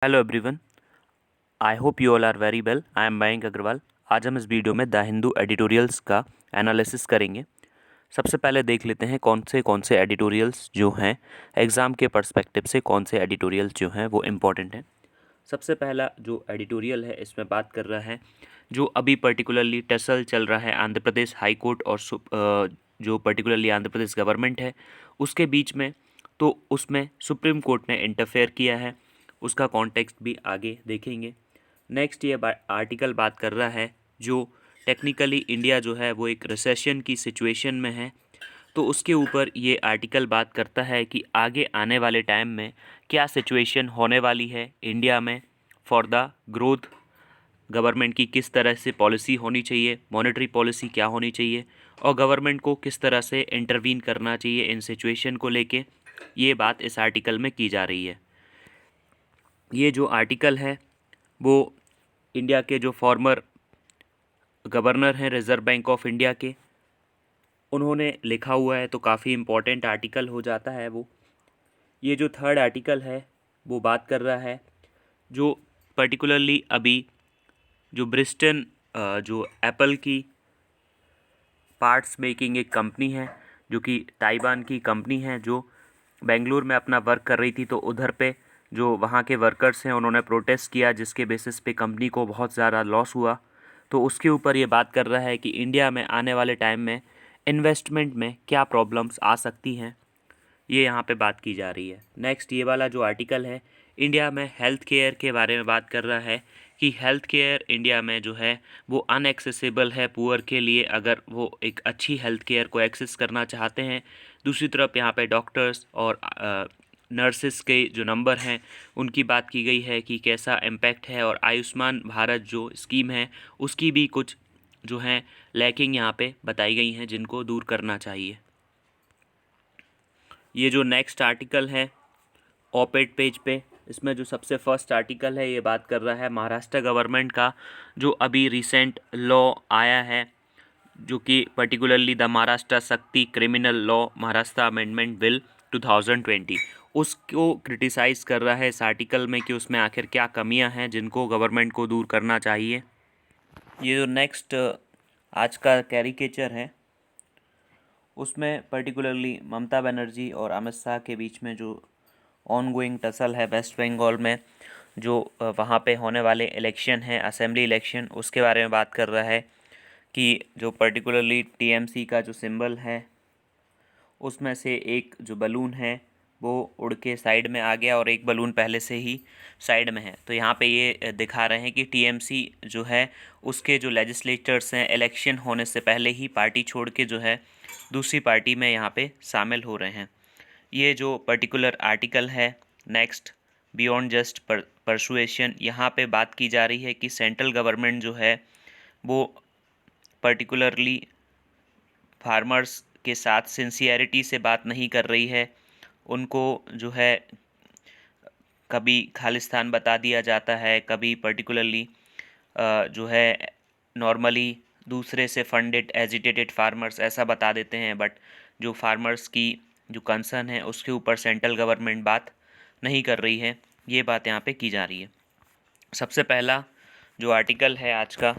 Hello everyone. I hope you all are very well. I am Mayank Agarwal. आज हम इस वीडियो में द हिंदू एडिटोरियल्स का एनालिसिस करेंगे। सबसे पहले देख लेते हैं कौन से एडिटोरियल्स जो हैं एग्ज़ाम के पर्सपेक्टिव से, कौन से एडिटोरियल्स जो हैं वो इम्पोर्टेंट हैं। सबसे पहला जो एडिटोरियल है इसमें बात कर रहा है जो अभी पर्टिकुलरली टसल चल रहा है आंध्र प्रदेश हाई कोर्ट और जो पर्टिकुलरली आंध्र प्रदेश गवर्नमेंट है उसके बीच में। तो उसमें सुप्रीम कोर्ट ने इंटरफेयर किया है, उसका कॉन्टेक्स्ट भी आगे देखेंगे। नेक्स्ट ये आर्टिकल बात कर रहा है जो टेक्निकली इंडिया जो है वो एक रिसेशन की सिचुएशन में है। तो उसके ऊपर ये आर्टिकल बात करता है कि आगे आने वाले टाइम में क्या सिचुएशन होने वाली है इंडिया में फॉर द ग्रोथ। गवर्नमेंट की किस तरह से पॉलिसी होनी चाहिए, मॉनेटरी पॉलिसी क्या होनी चाहिए और गवर्नमेंट को किस तरह से इंटरवीन करना चाहिए इन सिचुएशन को लेके। ये बात इस आर्टिकल में की जा रही है। ये जो आर्टिकल है वो इंडिया के जो फॉर्मर गवर्नर हैं रिज़र्व बैंक ऑफ इंडिया के, उन्होंने लिखा हुआ है, तो काफ़ी इम्पोर्टेंट आर्टिकल हो जाता है वो। ये जो थर्ड आर्टिकल है वो बात कर रहा है जो पर्टिकुलरली अभी जो ब्रिस्टन जो एप्पल की पार्ट्स मेकिंग एक कंपनी है जो कि ताइवान की कंपनी है जो बेंगलुरु में अपना वर्क कर रही थी। तो उधर पे जो वहाँ के वर्कर्स हैं उन्होंने प्रोटेस्ट किया जिसके बेसिस पे कंपनी को बहुत ज़्यादा लॉस हुआ। तो उसके ऊपर ये बात कर रहा है कि इंडिया में आने वाले टाइम में इन्वेस्टमेंट में क्या प्रॉब्लम्स आ सकती हैं, ये यहाँ पे बात की जा रही है। नेक्स्ट ये वाला जो आर्टिकल है इंडिया में हेल्थ केयर के बारे में बात कर रहा है कि हेल्थ केयर इंडिया में जो है वो अनएक्सेसिबल है पुअर के लिए, अगर वो एक अच्छी हेल्थ केयर को एक्सेस करना चाहते हैं। दूसरी तरफ यहाँ पे डॉक्टर्स और नर्सिस के जो नंबर हैं उनकी बात की गई है कि कैसा इम्पैक्ट है, और आयुष्मान भारत जो स्कीम है उसकी भी कुछ जो हैं लैकिंग यहाँ पे बताई गई हैं जिनको दूर करना चाहिए। ये जो नेक्स्ट आर्टिकल है ऑपेड पेज पे, इसमें जो सबसे फर्स्ट आर्टिकल है ये बात कर रहा है महाराष्ट्र गवर्नमेंट का जो अभी रिसेंट लॉ आया है जो कि पर्टिकुलरली द महाराष्ट्र शक्ति criminal law Maharashtra amendment bill 2020, उसको क्रिटिसाइज़ कर रहा है इस आर्टिकल में कि उसमें आखिर क्या कमियां हैं जिनको गवर्नमेंट को दूर करना चाहिए। ये जो नेक्स्ट आज का कैरिकेचर है उसमें पर्टिकुलरली ममता बनर्जी और अमित शाह के बीच में जो ऑनगोइंग टसल है वेस्ट बंगाल में, जो वहाँ पे होने वाले इलेक्शन हैं असेंबली इलेक्शन, उसके बारे में बात कर रहा है कि जो पर्टिकुलरली टीएमसी का जो सिंबल है उसमें से एक जो बलून है वो उड़ के साइड में आ गया और एक बलून पहले से ही साइड में है। तो यहाँ पे ये दिखा रहे हैं कि टीएमसी जो है उसके जो लेजिस्लेटर्स हैं इलेक्शन होने से पहले ही पार्टी छोड़ के जो है दूसरी पार्टी में यहाँ पे शामिल हो रहे हैं। ये जो पर्टिकुलर आर्टिकल है नेक्स्ट बियॉन्ड जस्ट परसुएशन, यहाँ पे बात की जा रही है कि सेंट्रल गवर्नमेंट जो है वो पर्टिकुलरली फार्मर्स के साथ सिंसियरिटी से बात नहीं कर रही है। उनको जो है कभी खालिस्तान बता दिया जाता है, कभी पर्टिकुलरली जो है नॉर्मली दूसरे से फंडेड एजिटेटेड फार्मर्स ऐसा बता देते हैं, बट जो फार्मर्स की जो कंसर्न है उसके ऊपर सेंट्रल गवर्नमेंट बात नहीं कर रही है। ये बात यहाँ पे की जा रही है। सबसे पहला जो आर्टिकल है आज का,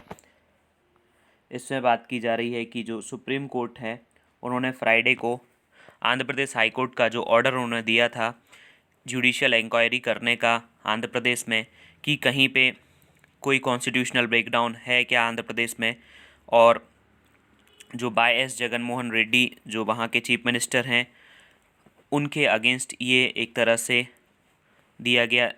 इसमें बात की जा रही है कि जो सुप्रीम कोर्ट है उन्होंने फ्राइडे को आंध्र प्रदेश हाई कोर्ट का जो ऑर्डर उन्होंने दिया था जुडिशियल इंक्वायरी करने का आंध्र प्रदेश में कि कहीं पे कोई कॉन्स्टिट्यूशनल ब्रेकडाउन है क्या आंध्र प्रदेश में, और जो वाई एस जगन मोहन रेड्डी जो वहाँ के चीफ मिनिस्टर हैं उनके अगेंस्ट ये एक तरह से दिया गया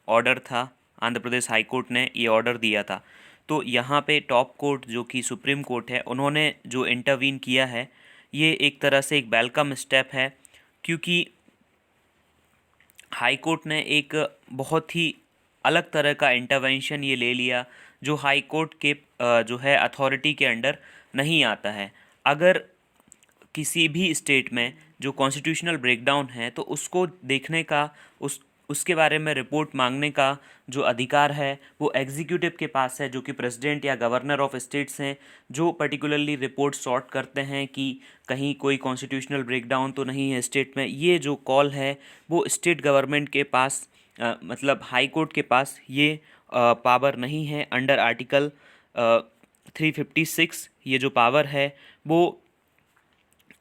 ऑर्डर था। आंध्र प्रदेश हाई कोर्ट ने ये ऑर्डर दिया था। तो यहाँ पे टॉप कोर्ट जो कि सुप्रीम कोर्ट है उन्होंने जो इंटरवीन किया है ये एक तरह से एक वेलकम स्टेप है, क्योंकि हाई कोर्ट ने एक बहुत ही अलग तरह का इंटरवेंशन ये ले लिया जो हाई कोर्ट के जो है अथॉरिटी के अंडर नहीं आता है। अगर किसी भी स्टेट में जो कॉन्स्टिट्यूशनल ब्रेकडाउन है तो उसको देखने का उसके बारे में रिपोर्ट मांगने का जो अधिकार है वो एग्जीक्यूटिव के पास है, जो कि प्रेसिडेंट या गवर्नर ऑफ स्टेट्स हैं, जो पर्टिकुलरली रिपोर्ट सॉर्ट करते हैं कि कहीं कोई कॉन्स्टिट्यूशनल ब्रेकडाउन तो नहीं है स्टेट में। ये जो कॉल है वो स्टेट गवर्नमेंट के पास मतलब हाई कोर्ट के पास ये पावर नहीं है। अंडर आर्टिकल 356 ये जो पावर है वो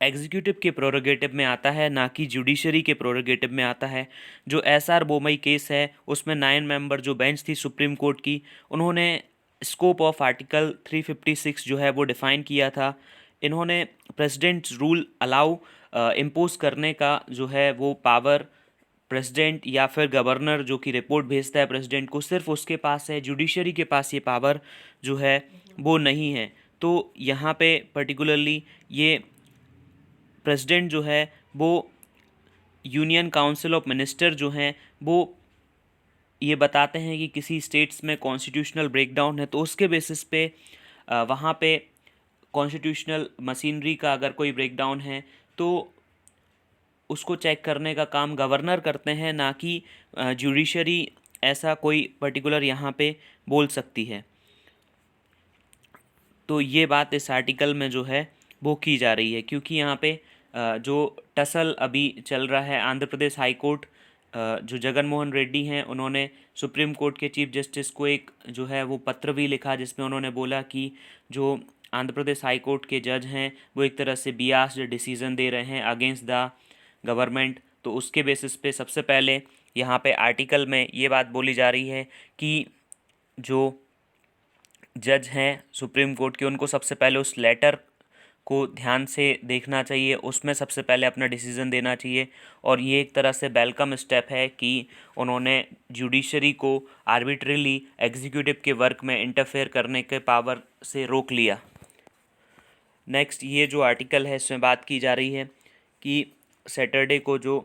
एग्जीक्यूटिव के प्रोरोगेटिव में आता है, ना कि जुडिशरी के प्रोरोगेटिव में आता है। जो एसआर बोमई केस है उसमें 9 मेंबर जो बेंच थी सुप्रीम कोर्ट की, उन्होंने स्कोप ऑफ आर्टिकल 356 जो है वो डिफ़ाइन किया था। इन्होंने प्रेसिडेंट रूल अलाउ इम्पोज करने का जो है वो पावर प्रेसिडेंट या फिर गवर्नर जो कि रिपोर्ट भेजता है प्रेसिडेंट को, सिर्फ उसके पास है। जुडिशरी के पास ये पावर जो है वो नहीं है। तो यहाँ पे पर्टिकुलरली ये प्रेसिडेंट जो है वो यूनियन काउंसिल ऑफ मिनिस्टर जो हैं वो ये बताते हैं कि किसी स्टेट्स में कॉन्स्टिट्यूशनल ब्रेकडाउन है तो उसके बेसिस पे वहाँ पे कॉन्स्टिट्यूशनल मशीनरी का अगर कोई ब्रेकडाउन है तो उसको चेक करने का काम गवर्नर करते हैं, ना कि जुडिशरी ऐसा कोई पर्टिकुलर यहाँ पे बोल सकती है। तो ये बात इस आर्टिकल में जो है वो की जा रही है, क्योंकि यहाँ पे जो टसल अभी चल रहा है आंध्र प्रदेश हाई कोर्ट, जो जगन मोहन रेड्डी हैं उन्होंने सुप्रीम कोर्ट के चीफ जस्टिस को एक जो है वो पत्र भी लिखा जिसमें उन्होंने बोला कि जो आंध्र प्रदेश हाई कोर्ट के जज हैं वो एक तरह से बियास्ड डिसीजन दे रहे हैं अगेंस्ट द गवर्नमेंट। तो उसके बेसिस पे सबसे पहले यहाँ पे आर्टिकल में ये बात बोली जा रही है कि जो जज हैं सुप्रीम कोर्ट के उनको सबसे पहले उस लेटर को ध्यान से देखना चाहिए, उसमें सबसे पहले अपना डिसीज़न देना चाहिए। और ये एक तरह से वेलकम स्टेप है कि उन्होंने जुडिशरी को आर्बिट्रेली एग्जीक्यूटिव के वर्क में इंटरफेयर करने के पावर से रोक लिया। नेक्स्ट ये जो आर्टिकल है इसमें बात की जा रही है कि सैटरडे को जो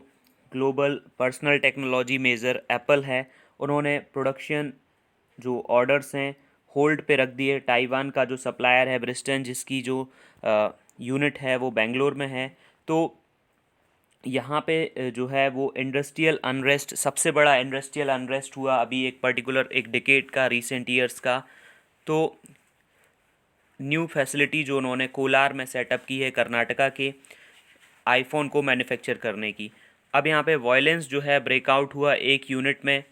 global personal technology major Apple है उन्होंने प्रोडक्शन जो ऑर्डर्स हैं होल्ड पे रख दिए। ताइवान का जो सप्लायर है ब्रिस्टन, जिसकी जो यूनिट है वो बेंगलोर में है। तो यहाँ पे जो है वो इंडस्ट्रियल अनरेस्ट, सबसे बड़ा इंडस्ट्रियल अनरेस्ट हुआ अभी एक पर्टिकुलर एक डिकेड का, रिसेंट ईयर्स का। तो न्यू फैसिलिटी जो उन्होंने कोलार में सेटअप की है कर्नाटका के आईफोन को मैन्युफैक्चर करने की। अब यहाँ पे वायलेंस जो है ब्रेकआउट हुआ एक यूनिट में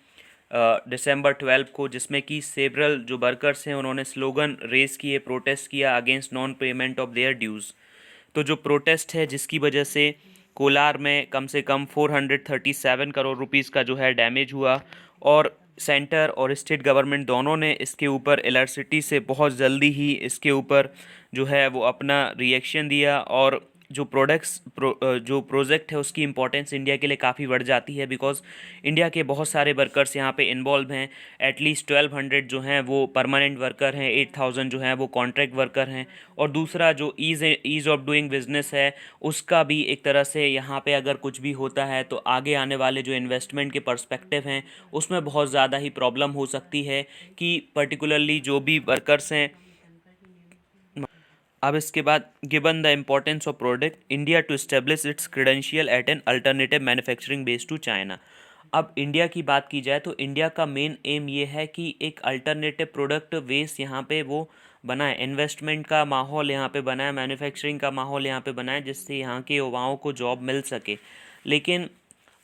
दिसंबर 12 को, जिसमें कि सेवरल जो वर्कर्स हैं उन्होंने स्लोगन रेस किए, प्रोटेस्ट किया against non payment of their dues. तो जो प्रोटेस्ट है जिसकी वजह से कोलार में कम से कम 437 करोड़ रुपीस का जो है डैमेज हुआ। और सेंटर और स्टेट गवर्नमेंट दोनों ने इसके ऊपर इलेक्ट्रिसिटी से बहुत जल्दी ही इसके ऊपर जो है वो अपना रिएक्शन दिया। और जो जो प्रोजेक्ट है उसकी इम्पोर्टेंस इंडिया के लिए काफ़ी बढ़ जाती है, बिकॉज इंडिया के बहुत सारे वर्कर्स यहाँ पे इन्वॉल्व हैं। एटलीस्ट 1200 जो हैं वो परमानेंट वर्कर हैं, 8000 जो हैं वो कॉन्ट्रैक्ट वर्कर हैं। और दूसरा जो ईज़ ऑफ डूइंग बिजनेस है उसका भी एक तरह से यहाँ पे अगर कुछ भी होता है तो आगे आने वाले जो इन्वेस्टमेंट के पर्सपेक्टिव हैं उसमें बहुत ज़्यादा ही प्रॉब्लम हो सकती है कि पर्टिकुलरली जो भी वर्कर्स हैं। अब इसके बाद given the importance of product India to establish its credential at an alternative manufacturing base to China. अब इंडिया की बात की जाए तो इंडिया का मेन एम ये है कि एक अल्टरनेटिव प्रोडक्ट बेस यहाँ पे वो बनाए, इन्वेस्टमेंट का माहौल यहाँ पे बनाए, मैन्युफैक्चरिंग का माहौल यहाँ पे बनाए, जिससे यहाँ के युवाओं को जॉब मिल सके। लेकिन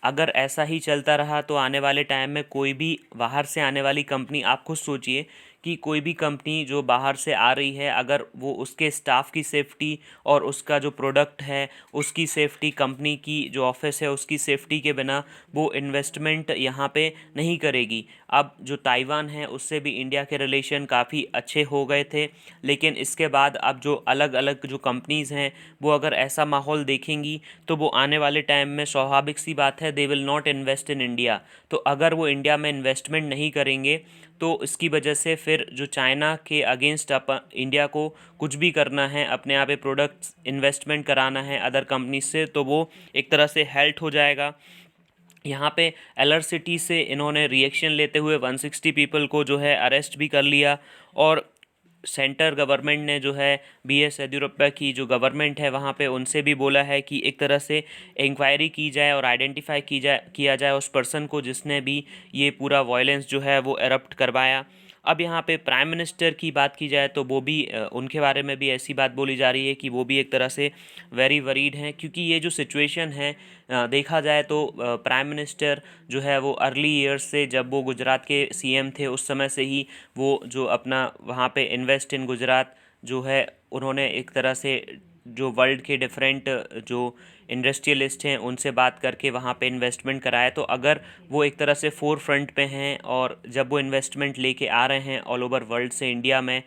अगर ऐसा ही चलता रहा तो आने वाले टाइम में कोई भी बाहर से आने वाली कंपनी, आप खुद सोचिए कि कोई भी कंपनी जो बाहर से आ रही है अगर वो उसके स्टाफ की सेफ्टी और उसका जो प्रोडक्ट है उसकी सेफ्टी, कंपनी की जो ऑफिस है उसकी सेफ्टी के बिना वो इन्वेस्टमेंट यहाँ पे नहीं करेगी। अब जो ताइवान है उससे भी इंडिया के रिलेशन काफ़ी अच्छे हो गए थे, लेकिन इसके बाद अब जो अलग अलग जो कंपनीज़ हैं वो अगर ऐसा माहौल देखेंगी तो वो आने वाले टाइम में स्वाभाविक सी बात है they will not invest in India. तो अगर वो इंडिया में इन्वेस्टमेंट नहीं करेंगे तो इसकी वजह से फिर जो चाइना के अगेंस्ट इंडिया को कुछ भी करना है, अपने यहाँ पे प्रोडक्ट्स इन्वेस्टमेंट कराना है अदर कंपनी से, तो वो एक तरह से हेल्ट हो जाएगा। यहाँ पे एलआरसिटी से इन्होंने रिएक्शन लेते हुए 160 पीपल को जो है अरेस्ट भी कर लिया। और सेंटर गवर्नमेंट ने जो है बीएस येदियुरप्पा की जो गवर्नमेंट है वहाँ पे उनसे भी बोला है कि एक तरह से इंक्वायरी की जाए और आइडेंटिफाई किया जाए उस पर्सन को जिसने भी ये पूरा वायलेंस जो है वो एरप्ट करवाया। अब यहाँ पे प्राइम मिनिस्टर की बात की जाए तो वो भी उनके बारे में भी ऐसी बात बोली जा रही है कि वो भी एक तरह से वेरी वरीड हैं, क्योंकि ये जो सिचुएशन है देखा जाए तो प्राइम मिनिस्टर जो है वो अर्ली ईयर्स से, जब वो गुजरात के सीएम थे उस समय से ही वो जो अपना वहाँ पे इन्वेस्ट इन गुजरात जो है उन्होंने एक तरह से जो वर्ल्ड के डिफरेंट जो इंडस्ट्रियलिस्ट हैं उनसे बात करके वहाँ पे इन्वेस्टमेंट कराया। तो अगर वो एक तरह से फोर फ्रंट पे हैं और जब वो इन्वेस्टमेंट लेके आ रहे हैं ऑल ओवर वर्ल्ड से इंडिया में,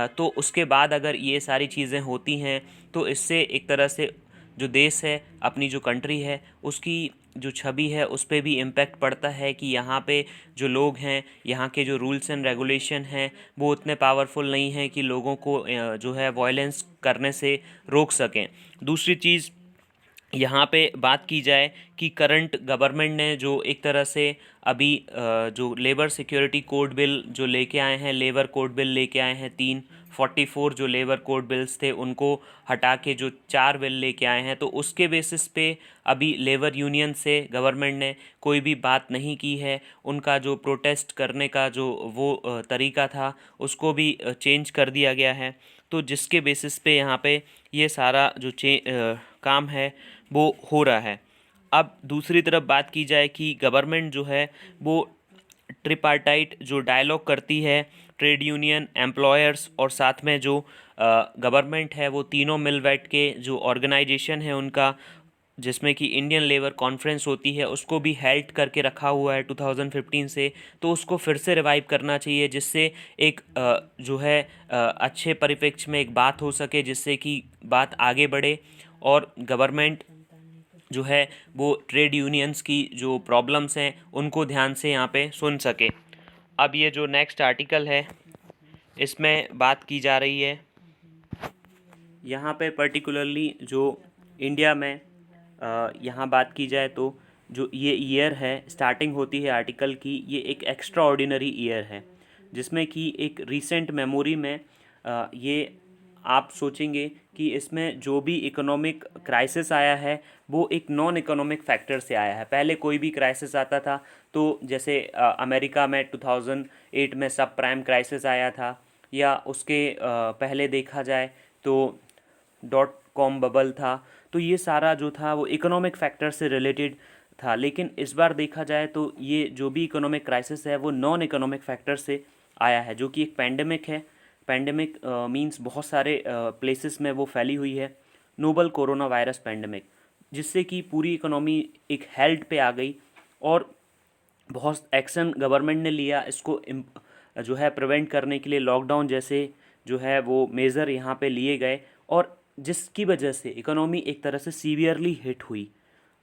तो उसके बाद अगर ये सारी चीज़ें होती हैं तो इससे एक तरह से जो देश है, अपनी जो कंट्री है, उसकी जो छवि है उस पर भी इम्पेक्ट पड़ता है कि यहाँ पे जो लोग हैं, यहाँ के जो रूल्स एंड रेगुलेशन हैं वो उतने पावरफुल नहीं हैं कि लोगों को जो है वायलेंस करने से रोक सकें। दूसरी चीज़ यहाँ पे बात की जाए कि करंट गवर्नमेंट ने जो एक तरह से अभी जो लेबर सिक्योरिटी कोड बिल जो लेके आए हैं, लेबर कोड बिल लेके आए हैं 344 जो लेबर कोड बिल्स थे उनको हटा के जो 4 बिल लेके आए हैं, तो उसके बेसिस पे अभी लेबर यूनियन से गवर्नमेंट ने कोई भी बात नहीं की है। उनका जो प्रोटेस्ट करने का जो वो तरीका था उसको भी चेंज कर दिया गया है। तो जिसके बेसिस पे यहाँ पे ये सारा जो काम है वो हो रहा है। अब दूसरी तरफ बात की जाए कि गवर्नमेंट जो है वो ट्रिपार्टाइट जो डायलॉग करती है, ट्रेड यूनियन, एम्प्लॉयर्स और साथ में जो गवर्नमेंट है, वो तीनों मिल बैठ के जो ऑर्गेनाइजेशन है उनका, जिसमें कि इंडियन लेबर कॉन्फ्रेंस होती है, उसको भी हेल्ड करके रखा हुआ है 2015 से। तो उसको फिर से रिवाइव करना चाहिए जिससे एक जो है अच्छे परिप्रेक्ष्य में एक बात हो सके, जिससे कि बात आगे बढ़े और गवर्नमेंट जो है वो ट्रेड यूनियंस की जो प्रॉब्लम्स हैं उनको ध्यान से यहाँ पे सुन सके। अब ये जो नेक्स्ट आर्टिकल है इसमें बात की जा रही है यहाँ पे पर्टिकुलरली जो इंडिया में यहाँ बात की जाए तो जो ये ईयर है, स्टार्टिंग होती है आर्टिकल की, ये एक एक्स्ट्रा ऑर्डिनरी ईयर है जिसमें कि एक रीसेंट मेमोरी में ये आप सोचेंगे कि इसमें जो भी इकोनॉमिक क्राइसिस आया है वो एक नॉन इकोनॉमिक फैक्टर से आया है। पहले कोई भी क्राइसिस आता था तो जैसे अमेरिका में 2008 में सब प्राइम क्राइसिस आया था, या उसके पहले देखा जाए तो डॉट कॉम बबल था। तो ये सारा जो था वो इकोनॉमिक फैक्टर से रिलेटेड था, लेकिन इस बार देखा जाए तो ये जो भी इकोनॉमिक क्राइसिस है वो नॉन इकोनॉमिक फैक्टर से आया है, जो कि एक पैंडेमिक है। पैंडेमिक मींस बहुत सारे प्लेसेस में वो फैली हुई है, नोबल कोरोना वायरस पैंडेमिक, जिससे कि पूरी इकोनॉमी एक हेल्ड पे आ गई और बहुत एक्शन गवर्नमेंट ने लिया इसको जो है प्रिवेंट करने के लिए। लॉकडाउन जैसे जो है वो मेज़र यहाँ पे लिए गए और जिसकी वजह से इकोनॉमी एक तरह से सीवियरली हिट हुई।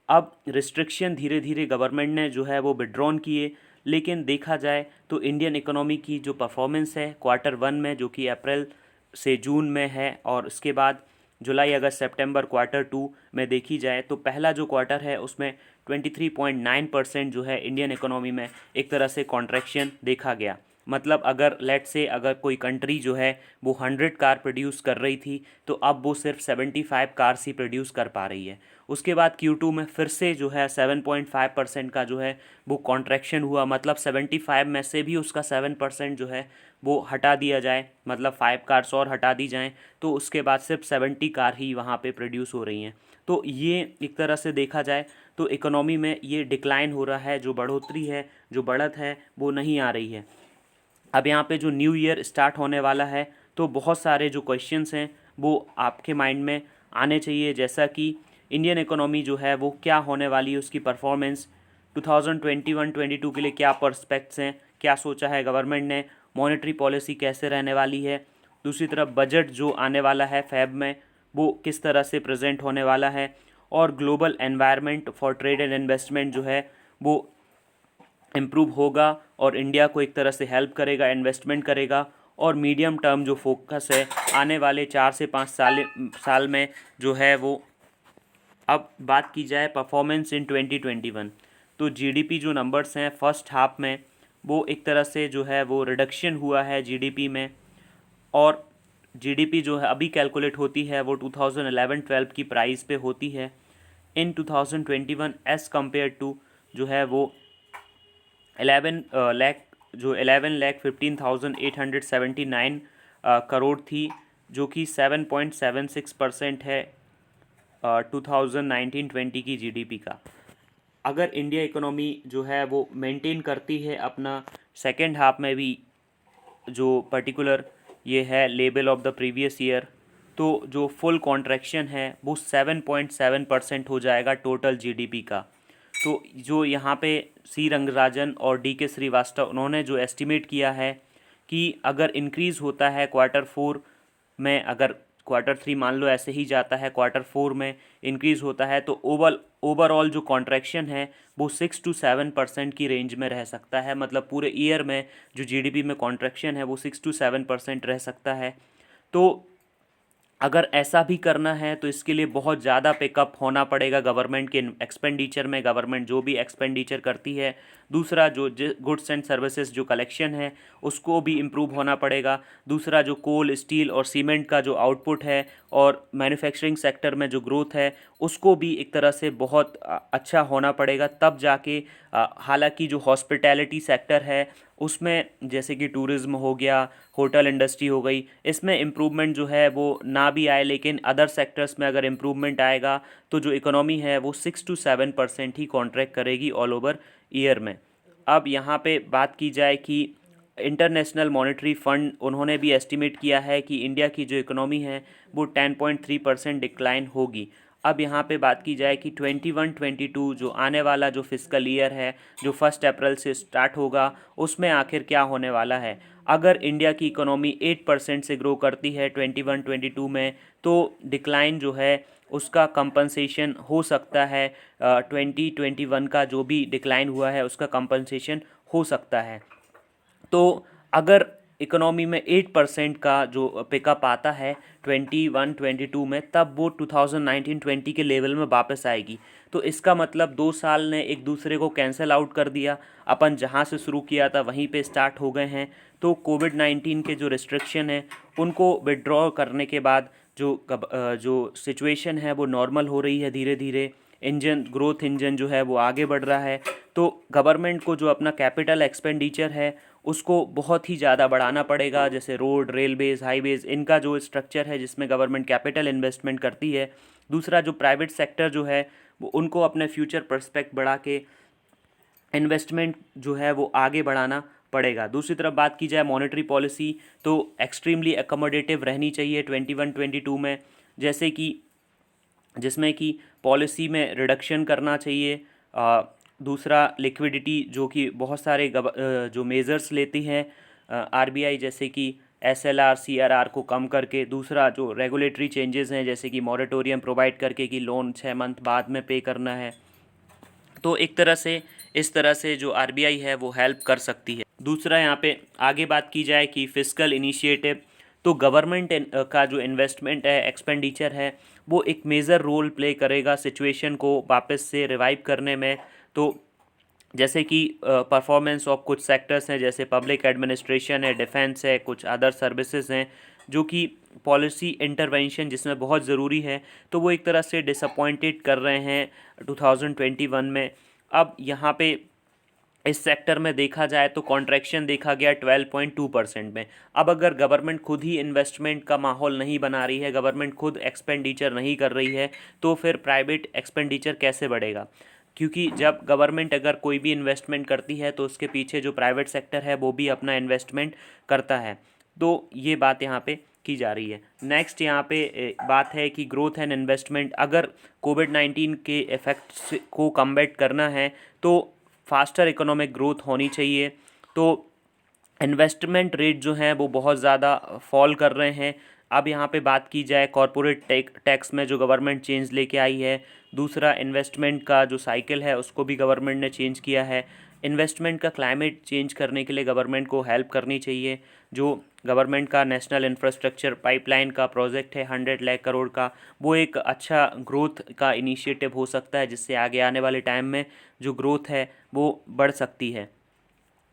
अब रिस्ट्रिक्शन धीरे धीरे गवर्नमेंट ने जो है वो विड्रॉन किए, लेकिन देखा जाए तो इंडियन इकोनॉमी की जो परफॉर्मेंस है Q1 में, जो कि अप्रैल से जून में है, और उसके बाद जुलाई अगस्त सितंबर Q2 में देखी जाए तो पहला जो क्वार्टर है उसमें 23.9% जो है इंडियन इकोनॉमी में एक तरह से कॉन्ट्रैक्शन देखा गया। मतलब अगर लेट से अगर कोई कंट्री जो है वो 100 कार प्रोड्यूस कर रही थी तो अब वो सिर्फ 75 कार्स ही प्रोड्यूस कर पा रही है। उसके बाद Q2 में फिर से जो है 7.5% का जो है वो कॉन्ट्रैक्शन हुआ। मतलब 75 में से भी उसका 7% जो है वो हटा दिया जाए, मतलब 5 कार्स और हटा दी जाएं, तो उसके बाद सिर्फ 70 कार ही वहाँ पे प्रोड्यूस हो रही हैं। तो ये एक तरह से देखा जाए तो इकोनॉमी में ये डिक्लाइन हो रहा है, जो बढ़ोतरी है, जो बढ़त है वो नहीं आ रही है। अब यहाँ पे जो न्यू ईयर स्टार्ट होने वाला है तो बहुत सारे जो क्वेश्चंस हैं वो आपके माइंड में आने चाहिए, जैसा कि इंडियन इकोनॉमी जो है वो क्या होने वाली है, उसकी परफॉर्मेंस 2021-22 के लिए क्या पर्सपेक्ट्स हैं, क्या सोचा है गवर्नमेंट ने, मॉनेटरी पॉलिसी कैसे रहने वाली है। दूसरी तरफ बजट जो आने वाला है फेब में वो किस तरह से प्रेजेंट होने वाला है, और global environment for trade and investment जो है वो इम्प्रूव होगा और इंडिया को एक तरह से हेल्प करेगा, इन्वेस्टमेंट करेगा। और मीडियम टर्म जो फोकस है आने वाले 4 से 5 साल में जो है वो, अब बात की जाए परफॉर्मेंस इन 2021, तो जीडीपी जो नंबर्स हैं फर्स्ट हाफ में वो एक तरह से जो है वो रिडक्शन हुआ है जीडीपी में। और जीडीपी जो है अभी कैलकुलेट होती है वो 2011-12 की प्राइस पे होती है। इन 2021 एज़ कम्पेयर टू जो है वो 11 लाख जो 11,15,879 करोड़ थी, जो कि 7.76% है 2019-20 की जीडीपी का। अगर इंडिया इकोनॉमी जो है वो मेंटेन करती है अपना सेकेंड हाफ में भी जो पर्टिकुलर ये है level of the previous year, तो जो फुल कॉन्ट्रैक्शन है वो 7.7% हो जाएगा टोटल जीडीपी का। तो जो यहाँ पे सी रंगराजन और डी के श्रीवास्तव उन्होंने जो एस्टिमेट किया है कि अगर इंक्रीज़ होता है Q4 में, अगर Q3 मान लो ऐसे ही जाता है, Q4 में इंक्रीज़ होता है, तो ओवरऑल जो कॉन्ट्रैक्शन है वो 6 to 7% की रेंज में रह सकता है। मतलब पूरे ईयर में जो जीडीपी में कॉन्ट्रैक्शन है वो 6 to 7% रह सकता है। तो अगर ऐसा भी करना है तो इसके लिए बहुत ज़्यादा पिकअप होना पड़ेगा गवर्नमेंट के एक्सपेंडिचर में। गवर्नमेंट जो भी एक्सपेंडिचर करती है, दूसरा जो गुड्स एंड सर्विसेज जो कलेक्शन है उसको भी इम्प्रूव होना पड़ेगा। दूसरा जो कोल, स्टील और सीमेंट का जो आउटपुट है और मैन्युफैक्चरिंग सेक्टर में जो ग्रोथ है उसको भी एक तरह से बहुत अच्छा होना पड़ेगा, तब जाके हालांकि जो हॉस्पिटैलिटी सेक्टर है उसमें जैसे कि टूरिज़्म हो गया, होटल इंडस्ट्री हो गई, इसमें इम्प्रूवमेंट जो है वो ना भी आए, लेकिन अदर सेक्टर्स में अगर इम्प्रूवमेंट आएगा तो जो इकोनॉमी है वो 6 to 7% ही कॉन्ट्रैक्ट करेगी ऑल ओवर ईयर में। अब यहाँ पे बात की जाए कि इंटरनेशनल मॉनेटरी फ़ंड उन्होंने भी एस्टिमेट किया है कि इंडिया की जो इकोनॉमी है वो 10.3% डिक्लाइन होगी। अब यहाँ पे बात की जाए कि 21-22 जो आने वाला जो फिस्कल ईयर है, जो 1 अप्रैल से स्टार्ट होगा, उसमें आखिर क्या होने वाला है। अगर इंडिया की इकोनॉमी 8% से ग्रो करती है 21-22 में, तो डिक्लाइन जो है उसका कंपनसेशन हो सकता है। 2021 का जो भी डिक्लाइन हुआ है उसका कंपनसेशन हो सकता है। तो अगर इकोनॉमी में 8% का जो पिकअप आता है 21-22 में, तब वो 2019-20 के लेवल में वापस आएगी। तो इसका मतलब 2 साल ने एक दूसरे को कैंसिल आउट कर दिया, अपन जहाँ से शुरू किया था वहीं पे स्टार्ट हो गए हैं। तो कोविड-19 के जो रिस्ट्रिक्शन है उनको विड्रॉ करने के बाद जो सिचुएशन है वो नॉर्मल हो रही है धीरे धीरे। ग्रोथ इंजन जो है वो आगे बढ़ रहा है। तो गवर्नमेंट को जो अपना कैपिटल एक्सपेंडिचर है उसको बहुत ही ज़्यादा बढ़ाना पड़ेगा, जैसे रोड, रेलवेज़, हाईवेज़, इनका जो स्ट्रक्चर है जिसमें गवर्नमेंट कैपिटल इन्वेस्टमेंट करती है। दूसरा जो प्राइवेट सेक्टर जो है वो उनको अपने फ्यूचर पर्सपेक्ट बढ़ा के इन्वेस्टमेंट जो है वो आगे बढ़ाना पड़ेगा। दूसरी तरफ बात की जाए मॉनेटरी पॉलिसी, तो एक्सट्रीमली अकोमोडेटिव रहनी चाहिए 21-22 में, जैसे कि जिसमें कि पॉलिसी में रिडक्शन करना चाहिए। दूसरा लिक्विडिटी, जो कि बहुत सारे जो मेजर्स लेती हैं आरबीआई, जैसे कि एसएलआर, सीआरआर को कम करके। दूसरा जो रेगुलेटरी चेंजेस हैं, जैसे कि मॉरेटोरियम प्रोवाइड करके कि लोन 6 मंथ बाद में पे करना है। तो एक तरह से इस तरह से जो आरबीआई है वो हेल्प कर सकती है। दूसरा यहाँ पे आगे बात की जाए कि फिस्कल इनिशिएटिव, तो गवर्नमेंट का जो इन्वेस्टमेंट है, एक्सपेंडिचर है, वो एक मेजर रोल प्ले करेगा सिचुएशन को वापस से रिवाइव करने में। तो जैसे कि परफॉर्मेंस ऑफ कुछ सेक्टर्स हैं, जैसे पब्लिक एडमिनिस्ट्रेशन है, डिफेंस है, कुछ अदर सर्विसेज हैं, जो कि पॉलिसी इंटरवेंशन जिसमें बहुत ज़रूरी है, तो वो एक तरह से डिसअपॉइंटेड कर रहे हैं 2021 में। अब यहाँ पे इस सेक्टर में देखा जाए तो कॉन्ट्रैक्शन देखा गया 12.2% में। अब अगर गवर्नमेंट खुद ही इन्वेस्टमेंट का माहौल नहीं बना रही है, गवर्नमेंट खुद एक्सपेंडिचर नहीं कर रही है, तो फिर प्राइवेट एक्सपेंडिचर कैसे बढ़ेगा। क्योंकि जब गवर्नमेंट अगर कोई भी इन्वेस्टमेंट करती है तो उसके पीछे जो प्राइवेट सेक्टर है वो भी अपना इन्वेस्टमेंट करता है। तो ये बात यहाँ पे की जा रही है। नेक्स्ट यहाँ पे बात है कि ग्रोथ एंड इन्वेस्टमेंट, अगर कोविड-19 के इफ़ेक्ट्स को कम्बैट करना है तो फास्टर इकोनॉमिक ग्रोथ होनी चाहिए। तो इन्वेस्टमेंट रेट जो हैं वो बहुत ज़्यादा फॉल कर रहे हैं। अब यहाँ पे बात की जाए कॉरपोरेट टैक्स में जो गवर्नमेंट चेंज लेके आई है। दूसरा, इन्वेस्टमेंट का जो साइकिल है उसको भी गवर्नमेंट ने चेंज किया है। इन्वेस्टमेंट का क्लाइमेट चेंज करने के लिए गवर्नमेंट को हेल्प करनी चाहिए। जो गवर्नमेंट का नेशनल इंफ्रास्ट्रक्चर पाइपलाइन का प्रोजेक्ट है 100 लाख करोड़ का, वो एक अच्छा ग्रोथ का इनिशिएटिव हो सकता है, जिससे आगे आने वाले टाइम में जो ग्रोथ है वो बढ़ सकती है।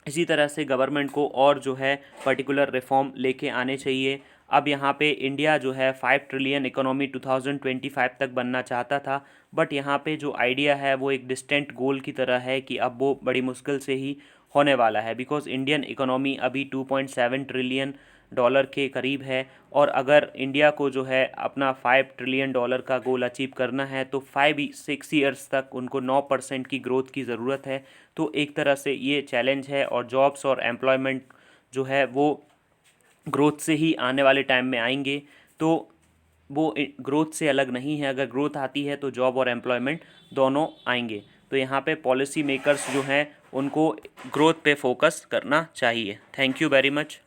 इसी तरह से गवर्नमेंट को और जो है पर्टिकुलर रिफॉर्म लेके आने चाहिए। अब यहाँ पे इंडिया जो है 5 ट्रिलियन इकोनॉमी 2025 तक बनना चाहता था, बट यहाँ पे जो आइडिया है वो एक डिस्टेंट गोल की तरह है कि अब वो बड़ी मुश्किल से ही होने वाला है, बिकॉज इंडियन इकोनॉमी अभी 2.7 ट्रिलियन डॉलर के करीब है, और अगर इंडिया को जो है अपना 5 ट्रिलियन डॉलर का गोल अचीव करना है तो 5-6 ईयर्स तक उनको 9% की ग्रोथ की ज़रूरत है। तो एक तरह से ये चैलेंज है, और जॉब्स और एम्प्लॉयमेंट जो है वो ग्रोथ से ही आने वाले टाइम में आएंगे। तो वो ग्रोथ से अलग नहीं है, अगर ग्रोथ आती है तो जॉब और एम्प्लॉयमेंट दोनों आएंगे। तो यहाँ पे पॉलिसी मेकर्स जो हैं उनको ग्रोथ पे फोकस करना चाहिए। Thank you very much.